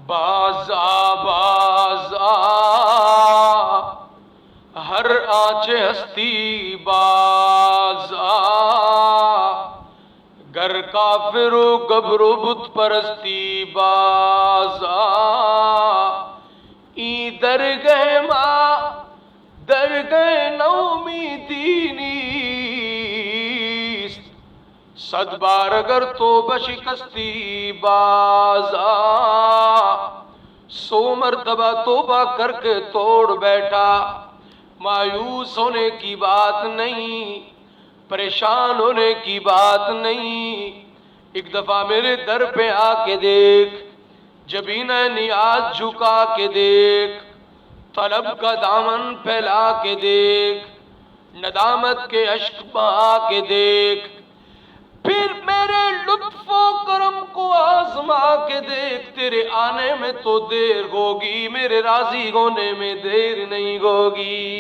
بازا بازا ہر آنچ ہستی بازا، گر کافر و گبر و بت پرستی بازا، این درگہ ما درگہ نومیدی نیست، صد بار اگر توبہ شکستی بازا، سو مرتبہ توبہ کر کے توڑ بیٹھا۔ مایوس ہونے کی بات نہیں، پریشان ہونے کی بات نہیں، ایک دفعہ میرے در پہ آ کے دیکھ، جبینہ نیاز جھکا کے دیکھ، طلب کا دامن پھیلا کے دیکھ، ندامت کے اشک بہا کے دیکھ، پھر میرے لطف و کرم کو آزما کے دیکھ۔ تیرے آنے میں تو دیر ہوگی، میرے راضی ہونے میں دیر نہیں ہوگی۔